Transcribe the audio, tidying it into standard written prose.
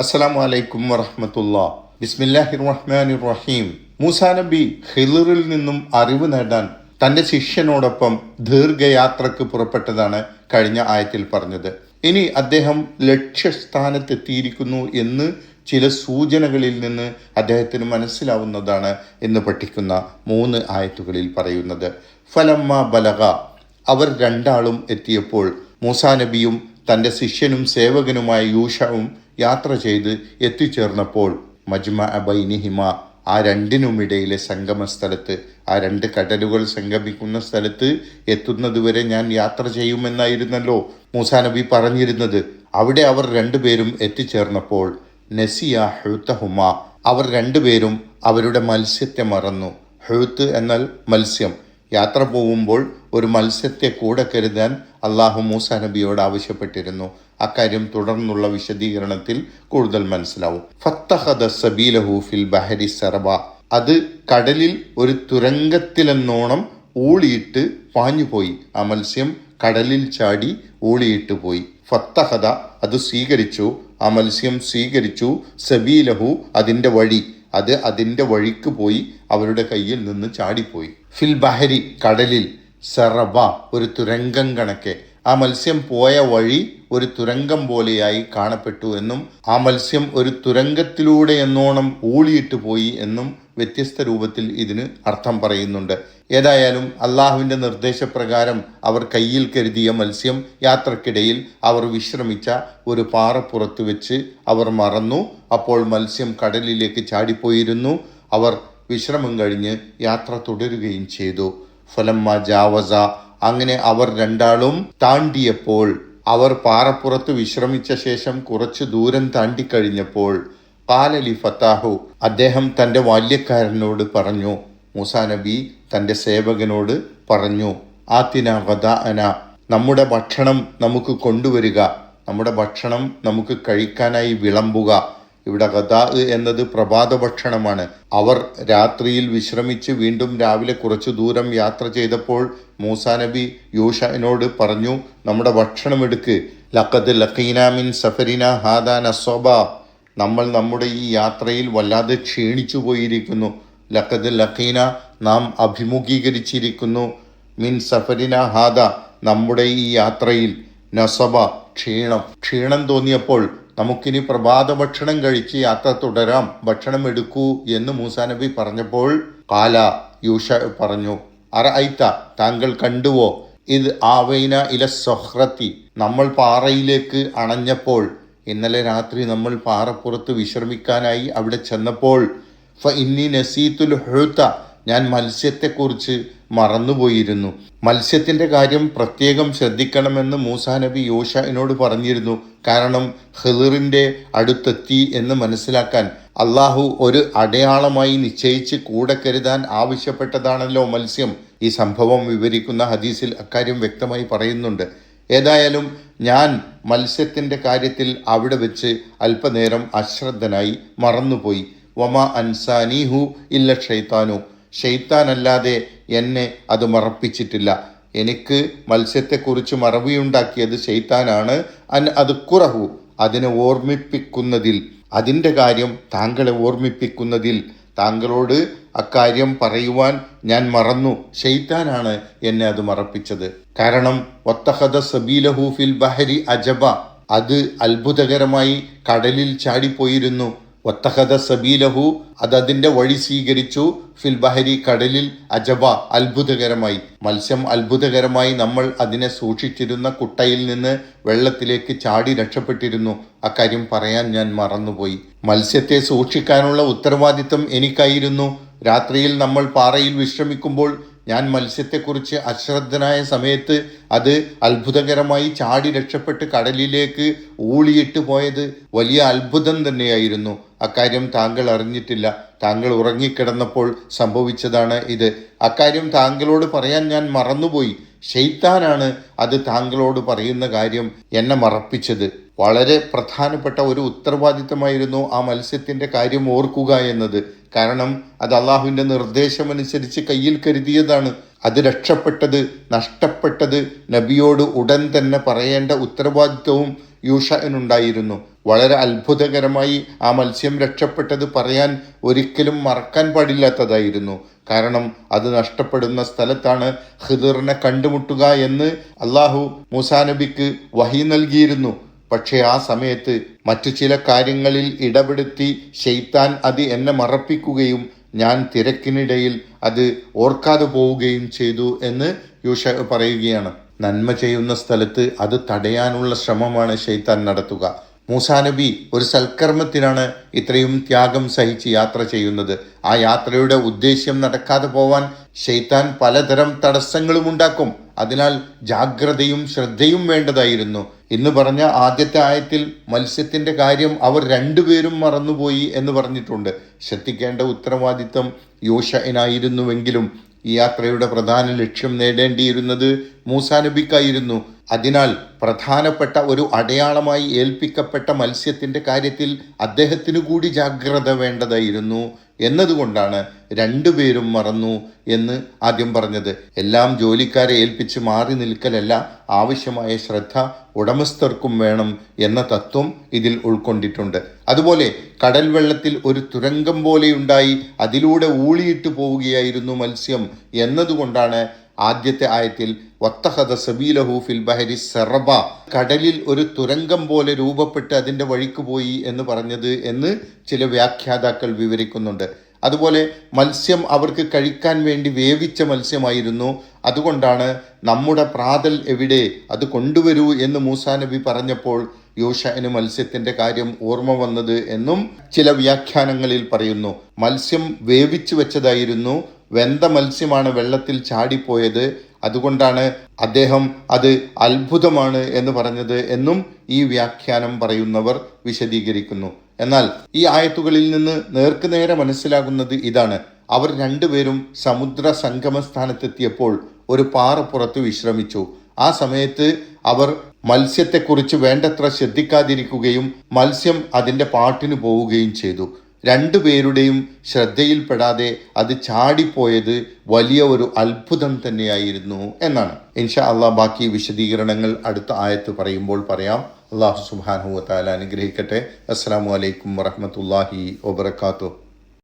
അസ്സലാമു അലൈക്കും വറഹ്മത്തുള്ളാ. ബിസ്മില്ലാഹിർ റഹ്മാനിർ റഹീം. മൂസാ നബി ഖിളിറിൽ നിന്നും അറിവ് നേടാൻ തന്റെ ശിഷ്യനോടൊപ്പം ദീർഘയാത്രക്ക് പുറപ്പെട്ടതാണ് കഴിഞ്ഞ ആയത്തിൽ പറഞ്ഞത്. ഇനി അദ്ദേഹം ലക്ഷ്യസ്ഥാനത്തെത്തിയിരിക്കുന്നു എന്ന് ചില സൂചനകളിൽ നിന്ന് അദ്ദേഹത്തിന് മനസ്സിലാവുന്നതാണ് എന്ന് പഠിക്കുന്ന 3 ആയത്തുകളിൽ പറയുന്നത്. ഫലമ്മ ബലഗ, അവർ രണ്ടാളും എത്തിയപ്പോൾ മൂസാ നബിയും തൻ്റെ ശിഷ്യനും സേവകനുമായ യൂഷവും യാത്ര ചെയ്ത് എത്തിച്ചേർന്നപ്പോൾ മജ്മ ബൈനിഹിമ, ആ രണ്ടിനുമിടയിലെ സംഗമ സ്ഥലത്ത്, ആ 2 കടലുകൾ സംഗമിക്കുന്ന സ്ഥലത്ത് എത്തുന്നതുവരെ ഞാൻ യാത്ര ചെയ്യുമെന്നായിരുന്നല്ലോ മൂസാ നബി പറഞ്ഞിരുന്നത്. അവിടെ അവർ രണ്ടുപേരും എത്തിച്ചേർന്നപ്പോൾ നസിയ ഹുത്തഹുമ, അവർ രണ്ടുപേരും അവരുടെ മത്സ്യത്തെ മറന്നു. ഹുത്ത് എന്നാൽ മത്സ്യം. യാത്ര പോകുമ്പോൾ ഒരു മത്സ്യത്തെ കൂടെ കരുതാൻ അള്ളാഹു മൂസാ നബിയോട് ആവശ്യപ്പെട്ടിരുന്നു. അക്കാര്യം തുടർന്നുള്ള വിശദീകരണത്തിൽ കൂടുതൽ മനസ്സിലാവും. ഫത്തഖദ സബീലഹു ഫിൽ ബഹരി സർബ, അത് കടലിൽ ഒരു തുരങ്കത്തിലെന്നോണം ഊളിയിട്ട് പാഞ്ഞുപോയി. ആ മത്സ്യം കടലിൽ ചാടി ഊളിയിട്ട് പോയി. ഫത്തഖദ, അത് സ്വീകരിച്ചു, ആ മത്സ്യം സ്വീകരിച്ചു. സബീലഹു, അതിൻ്റെ വഴി, അത് അതിൻ്റെ വഴിക്ക് പോയി അവരുടെ കയ്യിൽ നിന്ന് ചാടിപ്പോയി. ഫിൽ ബഹരി, കടലിൽ. സറബ, ഒരു തുരങ്കം കണക്കെ. ആ മത്സ്യം പോയ വഴി ഒരു തുരങ്കം പോലെയായി കാണപ്പെട്ടു എന്നും ആ മത്സ്യം ഒരു തുരങ്കത്തിലൂടെ എന്നോണം ഊളിയിട്ട് പോയി എന്നും വ്യത്യസ്ത രൂപത്തിൽ ഇതിന് അർത്ഥം പറയുന്നുണ്ട്. ഏതായാലും അള്ളാഹുവിൻ്റെ നിർദ്ദേശപ്രകാരം അവർ കയ്യിൽ കരുതിയ മത്സ്യം യാത്രക്കിടയിൽ അവർ വിശ്രമിച്ച ഒരു പാറപ്പുറത്ത് വെച്ച് അവർ മറന്നു. അപ്പോൾ മത്സ്യം കടലിലേക്ക് ചാടിപ്പോയിരുന്നു. അവർ വിശ്രമം കഴിഞ്ഞ് യാത്ര തുടരുകയും ചെയ്തു. ഫലമ്മ ജാവസ, അങ്ങനെ അവർ രണ്ടാളും താണ്ടിയപ്പോൾ, അവർ പാറപ്പുറത്ത് വിശ്രമിച്ച ശേഷം കുറച്ചു ദൂരം താണ്ടിക്കഴിഞ്ഞപ്പോൾ ഖാലലി ഫത്താഹു, അദ്ദേഹം തൻ്റെ ബാല്യക്കാരനോട് പറഞ്ഞു, മൂസാ നബി തൻ്റെ സേവകനോട് പറഞ്ഞു, ആത്തിന ഗദാഅന, നമ്മുടെ ഭക്ഷണം നമുക്ക് കൊണ്ടുവരിക, നമ്മുടെ ഭക്ഷണം നമുക്ക് കഴിക്കാനായി വിളമ്പുക. ഇവിടെ ഗദാ എന്നത് പ്രഭാത ഭക്ഷണമാണ്. അവർ രാത്രിയിൽ വിശ്രമിച്ച് വീണ്ടും രാവിലെ കുറച്ചു ദൂരം യാത്ര ചെയ്തപ്പോൾ മൂസാ നബി യൂഷനോട് പറഞ്ഞു, നമ്മുടെ ഭക്ഷണം എടുക്ക്. ലഖദ് ലഖീന മിൻ സഫരിന ഹാദാ നസ്വബ, നമ്മൾ നമ്മുടെ ഈ യാത്രയിൽ വല്ലാതെ ക്ഷീണിച്ചു പോയിരിക്കുന്നു. ലഖദ് ലഖീന, നാം അഭിമുഖീകരിച്ചിരിക്കുന്നു. മിൻ സഫരിന ഹാദ, നമ്മുടെ ഈ യാത്രയിൽ. നസബ, ക്ഷീണം തോന്നിയപ്പോൾ നമുക്കിനി പ്രഭാത ഭക്ഷണം കഴിച്ച് യാത്ര തുടരാം, ഭക്ഷണം എടുക്കൂ എന്ന് മൂസാ നബി പറഞ്ഞപ്പോൾ കാല, യൂഷ പറഞ്ഞു, അറഅയ്ത, താങ്കൾ കണ്ടുവോ, ഇത് ആവൈന ഇല സൊഹ്റത്തി, നമ്മൾ പാറയിലേക്ക് അണഞ്ഞപ്പോൾ, ഇന്നലെ രാത്രി നമ്മൾ പാറപ്പുറത്ത് വിശ്രമിക്കാനായി അവിടെ ചെന്നപ്പോൾ, ഫ ഇന്നി നസീത്തുൽ ഹുത, ഞാൻ മത്സ്യത്തെക്കുറിച്ച് മറന്നുപോയിരുന്നു. മത്സ്യത്തിൻ്റെ കാര്യം പ്രത്യേകം ശ്രദ്ധിക്കണമെന്ന് മൂസാ നബി യൂഷനോട് പറഞ്ഞിരുന്നു. കാരണം ഖിളിറിൻ്റെ അടുത്തെത്തി എന്ന് മനസ്സിലാക്കാൻ അള്ളാഹു ഒരു അടയാളമായി നിശ്ചയിച്ച് കൂടെ കരുതാൻ ആവശ്യപ്പെട്ടതാണല്ലോ മത്സ്യം. ഈ സംഭവം വിവരിക്കുന്ന ഹദീസിൽ അക്കാര്യം വ്യക്തമായി പറയുന്നുണ്ട്. ഏതായാലും ഞാൻ മത്സ്യത്തിൻ്റെ കാര്യത്തിൽ അവിടെ വെച്ച് അല്പനേരം അശ്രദ്ധനായി മറന്നുപോയി. വമ അൻസാനീഹു ഇല്ല ഷൈത്താനു, ഷെയ്ത്താനല്ലാതെ എന്നെ അത് മറപ്പിച്ചിട്ടില്ല. എനിക്ക് മത്സ്യത്തെക്കുറിച്ച് മറവിയുണ്ടാക്കിയത് ഷെയ്ത്താനാണ്. അത് കുറഹു, അതിനെ ഓർമ്മിപ്പിക്കുന്നതിൽ, അതിൻ്റെ കാര്യം താങ്കളെ ഓർമ്മിപ്പിക്കുന്നതിൽ, താങ്കളോട് അക്കാര്യം പറയുവാൻ ഞാൻ മറന്നു. ഷെയ്ത്താനാണ് എന്നെ അത് മറപ്പിച്ചത്. കാരണം വത്തഖദ സബീലഹു ഫിൽ ബഹരി അജബ, അത് അത്ഭുതകരമായി കടലിൽ ചാടിപ്പോയിരുന്നു. വത്തഖദ സബീലഹു, അതിൻ്റെ വഴി സ്വീകരിച്ചു. ഫിൽ ബഹരി, കടലിൽ. അജബ, അത്ഭുതകരമായി. മത്സ്യം അത്ഭുതകരമായി നമ്മൾ അതിനെ സൂക്ഷിച്ചിരുന്ന കുട്ടയിൽ നിന്ന് വെള്ളത്തിലേക്ക് ചാടി രക്ഷപ്പെട്ടിരുന്നു. അക്കാര്യം പറയാൻ ഞാൻ മറന്നുപോയി. മത്സ്യത്തെ സൂക്ഷിക്കാനുള്ള ഉത്തരവാദിത്തം എനിക്കായിരുന്നു. രാത്രിയിൽ നമ്മൾ പാറയിൽ വിശ്രമിക്കുമ്പോൾ ഞാൻ മത്സ്യത്തെക്കുറിച്ച് അശ്രദ്ധനായ സമയത്ത് അത് അത്ഭുതകരമായി ചാടി രക്ഷപ്പെട്ട് കടലിലേക്ക് ഊളിയിട്ട് പോയത് വലിയ അത്ഭുതം തന്നെയായിരുന്നു. അക്കാര്യം താങ്കൾ അറിഞ്ഞിട്ടില്ല. താങ്കൾ ഉറങ്ങിക്കിടന്നപ്പോൾ സംഭവിച്ചതാണ് ഇത്. അക്കാര്യം താങ്കളോട് പറയാൻ ഞാൻ മറന്നുപോയി. ഷെയ്ത്താനാണ് അത് താങ്കളോട് പറയുന്ന കാര്യം എന്നെ മറപ്പിച്ചത്. വളരെ പ്രധാനപ്പെട്ട ഒരു ഉത്തരവാദിത്തമായിരുന്നു ആ മത്സ്യത്തിൻ്റെ കാര്യം ഓർക്കുക എന്നത്. കാരണം അത് അള്ളാഹുവിൻ്റെ നിർദ്ദേശമനുസരിച്ച് കയ്യിൽ കരുതിയതാണ്. അത് രക്ഷപ്പെട്ടത്, നഷ്ടപ്പെട്ടത് നബിയോട് ഉടൻ തന്നെ പറയേണ്ട ഉത്തരവാദിത്വവും യൂഷനുണ്ടായിരുന്നു. വളരെ അത്ഭുതകരമായി ആ മത്സ്യം രക്ഷപ്പെട്ടത് പറയാൻ ഒരിക്കലും മറക്കാൻ പാടില്ലാത്തതായിരുന്നു. കാരണം അത് നഷ്ടപ്പെടുന്ന സ്ഥലത്താണ് ഖിദിറിനെ കണ്ടുമുട്ടുക എന്ന് അള്ളാഹു മൂസാ നബിക്ക് വഹി നൽകിയിരുന്നു. പക്ഷേ ആ സമയത്ത് മറ്റു ചില കാര്യങ്ങളിൽ ഇടപെടുത്തി ശൈത്താൻ അത് എന്നെ മറപ്പിക്കുകയും ഞാൻ തിരക്കിനിടയിൽ അത് ഓർക്കാതെ പോവുകയും ചെയ്തു എന്ന് യൂഷ പറയുകയാണ്. നന്മ ചെയ്യുന്ന സ്ഥലത്ത് അത് തടയാനുള്ള ശ്രമമാണ് ശൈത്താൻ നടത്തുക. മൂസാ നബി ഒരു സൽക്കർമ്മത്തിനാണ് ഇത്രയും ത്യാഗം സഹിച്ച് യാത്ര ചെയ്യുന്നത്. ആ യാത്രയുടെ ഉദ്ദേശ്യം നടക്കാതെ പോവാൻ ശൈത്താൻ പലതരം തടസ്സങ്ങളും ഉണ്ടാക്കും. അതിനാൽ ജാഗ്രതയും ശ്രദ്ധയും വേണ്ടതായിരുന്നു. ഇന്ന് പറഞ്ഞ ആദ്യത്തെ ആയത്തിൽ മത്സ്യത്തിന്റെ കാര്യം അവർ രണ്ടുപേരും മറന്നുപോയി എന്ന് പറഞ്ഞിട്ടുണ്ട്. ശ്രദ്ധിക്കേണ്ട ഉത്തരവാദിത്തം യോശുവനായിരുന്നുവെങ്കിലും ഈ യാത്രയുടെ പ്രധാന ലക്ഷ്യം നേടേണ്ടിയിരുന്നത് മൂസാ നബിക്കായിരുന്നു. അതിനാൽ പ്രധാനപ്പെട്ട ഒരു അടയാളമായി ഏൽപ്പിക്കപ്പെട്ട മത്സ്യത്തിന്റെ കാര്യത്തിൽ അദ്ദേഹത്തിന് കൂടി ജാഗ്രത വേണ്ടതായിരുന്നു എന്നതുകൊണ്ടാണ് രണ്ടുപേരും മറന്നു എന്ന് ആദ്യം പറഞ്ഞത്. എല്ലാം ജോലിക്കാരെ ഏൽപ്പിച്ച് മാറി നിൽക്കലല്ല, ആവശ്യമായ ശ്രദ്ധ ഉടമസ്ഥർക്കും വേണം എന്ന തത്വം ഇതിൽ ഉൾക്കൊണ്ടിട്ടുണ്ട്. അതുപോലെ കടൽ വെള്ളത്തിൽ ഒരു തുരങ്കം പോലെയുണ്ടായി അതിലൂടെ ഊളിയിട്ട് പോവുകയായിരുന്നു മത്സ്യം എന്നതുകൊണ്ടാണ് ആദ്യത്തെ ആയത്തിൽ വത്തഖദ സബീലഹു ഫിൽ ബഹരി സറബ, കടലിൽ ഒരു തുരങ്കം പോലെ രൂപപ്പെട്ട് അതിൻ്റെ വഴിക്ക് പോയി എന്ന് പറഞ്ഞത് എന്ന് ചില വ്യാഖ്യാതാക്കൾ വിവരിക്കുന്നുണ്ട്. അതുപോലെ മത്സ്യം അവർക്ക് കഴിക്കാൻ വേണ്ടി വേവിച്ച മത്സ്യമായിരുന്നു. അതുകൊണ്ടാണ് നമ്മുടെ പ്രാതൽ എവിടെ, അത് കൊണ്ടുവരൂ എന്ന് മൂസാ നബി പറഞ്ഞപ്പോൾ യോശുവന് മത്സ്യത്തിന്റെ കാര്യം ഓർമ്മ വന്നത് എന്നും ചില വ്യാഖ്യാനങ്ങളിൽ പറയുന്നു. മത്സ്യം വേവിച്ചു വെച്ചതായിരുന്നു, വെന്ത മത്സ്യമാണ് വെള്ളത്തിൽ ചാടിപ്പോയത്, അതുകൊണ്ടാണ് അദ്ദേഹം അത് അത്ഭുതമാണ് എന്ന് പറഞ്ഞത് എന്നും ഈ വ്യാഖ്യാനം പറയുന്നവർ വിശദീകരിക്കുന്നു. എന്നാൽ ഈ ആയത്തുകളിൽ നിന്ന് നേർക്കുനേരെ മനസ്സിലാകുന്നത് ഇതാണ്: അവർ രണ്ടുപേരും സമുദ്ര സംഗമ സ്ഥാനത്തെത്തിയപ്പോൾ ഒരു പാറപ്പുറത്ത് വിശ്രമിച്ചു. ആ സമയത്ത് അവർ മത്സ്യത്തെക്കുറിച്ച് വേണ്ടത്ര ശ്രദ്ധിക്കാതിരിക്കുകയും മത്സ്യം അതിൻ്റെ പാട്ടിന് പോവുകയും ചെയ്തു. രണ്ടുപേരുടെയും ശ്രദ്ധയിൽപ്പെടാതെ അത് ചാടിപ്പോയത് വലിയ ഒരു അത്ഭുതം തന്നെയായിരുന്നു എന്നാണ്. ഇൻഷാ അള്ളാഹ് ബാക്കി വിശദീകരണങ്ങൾ അടുത്ത ആയത്ത് പറയുമ്പോൾ പറയാം. അള്ളാഹു സുബ്ഹാനഹു വ തആല അനുഗ്രഹിക്കട്ടെ. അസ്സലാമു അലൈക്കും വറഹ്മത്തുള്ളാഹി വബറകാതുഹു.